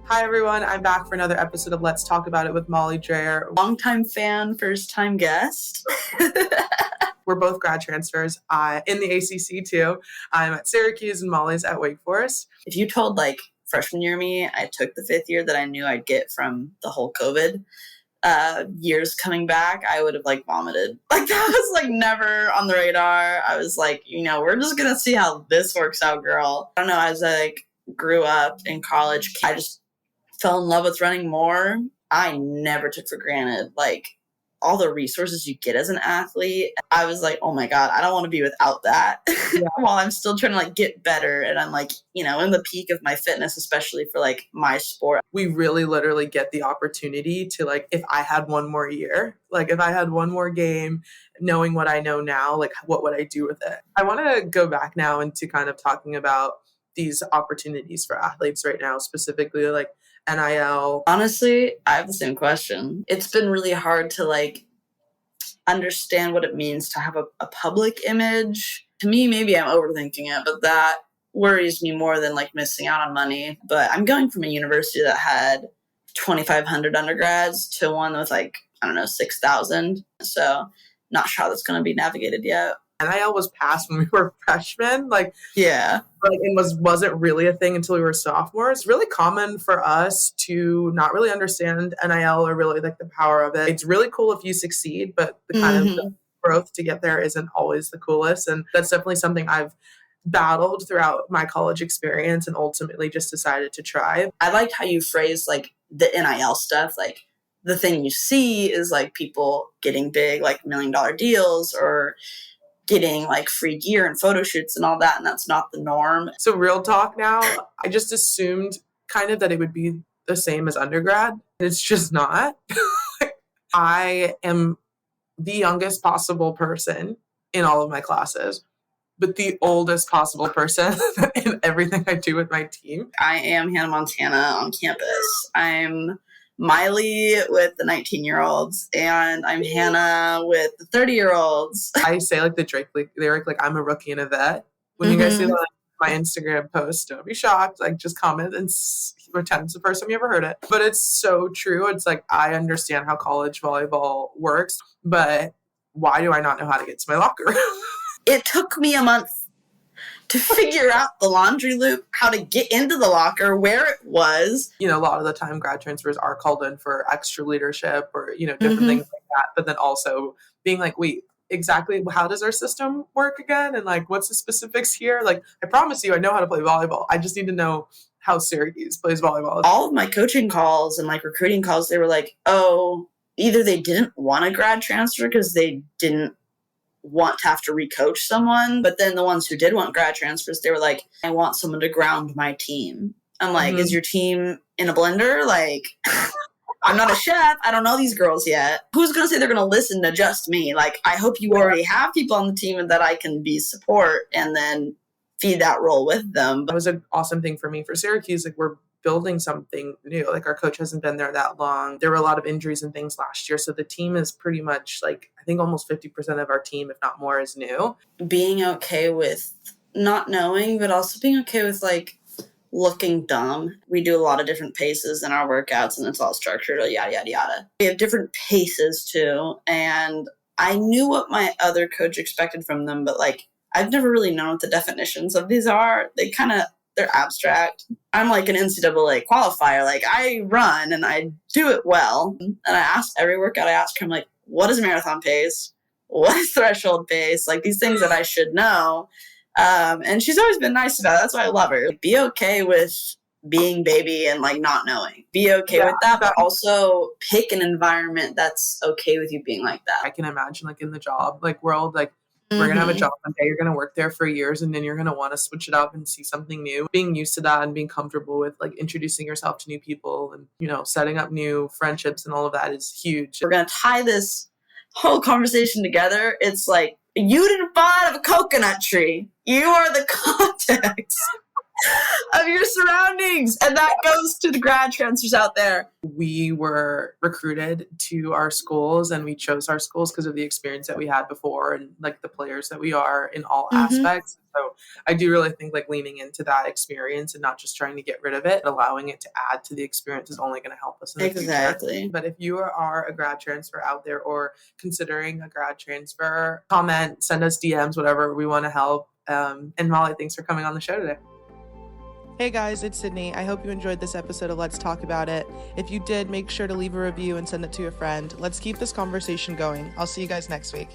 Hi, everyone. I'm back for another episode of Let's Talk About It with Molly Dreher. Longtime fan, first-time guest. We're both grad transfers in the ACC, too. I'm at Syracuse and Molly's at Wake Forest. If you told, freshman year me, I took the fifth year that I knew I'd get from the whole COVID years coming back, I would have, vomited. That was, never on the radar. I was like, we're just going to see how this works out, girl. I don't know, as I, grew up in college, I just fell in love with running more. I never took for granted, all the resources you get as an athlete. I was like, oh my God, I don't want to be without that. Yeah. While I'm still trying to get better. And I'm in the peak of my fitness, especially for my sport. We really literally get the opportunity to if I had one more year, if I had one more game, knowing what I know now, what would I do with it? I want to go back now into kind of talking about these opportunities for athletes right now, specifically NIL. Honestly, I have the same question. It's been really hard to understand what it means to have a public image. To me, maybe I'm overthinking it, but that worries me more than missing out on money. But I'm going from a university that had 2,500 undergrads to one with 6,000. So not sure how that's going to be navigated yet. NIL was passed when we were freshmen. Yeah. It wasn't really a thing until we were sophomores. It's really common for us to not really understand NIL or really the power of it. It's really cool if you succeed, but the kind of growth to get there isn't always the coolest. And that's definitely something I've battled throughout my college experience and ultimately just decided to try. I liked how you phrased the NIL stuff. The thing you see is people getting big, $1 million deals or getting free gear and photo shoots and all that, and that's not the norm. So real talk now, I just assumed kind of that it would be the same as undergrad. It's just not. I am the youngest possible person in all of my classes, but the oldest possible person in everything I do with my team. I am Hannah Montana on campus. I'm Miley with the 19-year-olds, and I'm Hannah with the 30-year-olds. I say the Drake lyric, I'm a rookie and a vet. When you guys see my Instagram post, don't be shocked. Just comment and pretend it's the first time you ever heard it. But it's so true. It's I understand how college volleyball works, but why do I not know how to get to my locker room? It took me a month to figure out the laundry loop, how to get into the locker, where it was. A lot of the time grad transfers are called in for extra leadership or, different things like that. But then also being wait, exactly how does our system work again? And what's the specifics here? I promise you, I know how to play volleyball. I just need to know how Syracuse plays volleyball. All of my coaching calls and recruiting calls, they were oh, either they didn't want a grad transfer because they didn't want to have to recoach someone, but then the ones who did want grad transfers, they were I want someone to ground my team. I'm is your team in a blender? I'm not a chef. I don't know these girls yet. Who's going to say they're going to listen to just me? I hope you already have people on the team and that I can be support and then feed that role with them. That was an awesome thing for me for Syracuse. We're building something new. Our coach hasn't been there that long. There were a lot of injuries and things last year. So the team is pretty much I think almost 50% of our team, if not more, is new. Being okay with not knowing, but also being okay with looking dumb. We do a lot of different paces in our workouts and it's all structured, yada, yada, yada. We have different paces too. And I knew what my other coach expected from them, but I've never really known what the definitions of these are. They're abstract. I'm an NCAA qualifier. I run and I do it well. And I ask every workout, I ask him, what is marathon pace? What is threshold pace? These things that I should know. And she's always been nice about it. That's why I love her. Be okay with being baby and not knowing. Be okay with that, but also pick an environment that's okay with you being like that. I can imagine in the job world, we're going to have a job one day. You're going to work there for years and then you're going to want to switch it up and see something new. Being used to that and being comfortable with introducing yourself to new people and, setting up new friendships and all of that is huge. We're going to tie this whole conversation together. It's you didn't fall out of a coconut tree. You are the context of your surroundings. And that goes to the grad transfers out there. We were recruited to our schools and we chose our schools because of the experience that we had before and the players that we are in all aspects. So I do really think like leaning into that experience and not just trying to get rid of it, allowing it to add to the experience is only going to help us in the future. But if you are a grad transfer out there or considering a grad transfer, comment, send us DMs, whatever. We want to help. And Molly, thanks for coming on the show today. Hey guys, it's Sydney. I hope you enjoyed this episode of Let's Talk About It. If you did, make sure to leave a review and send it to a friend. Let's keep this conversation going. I'll see you guys next week.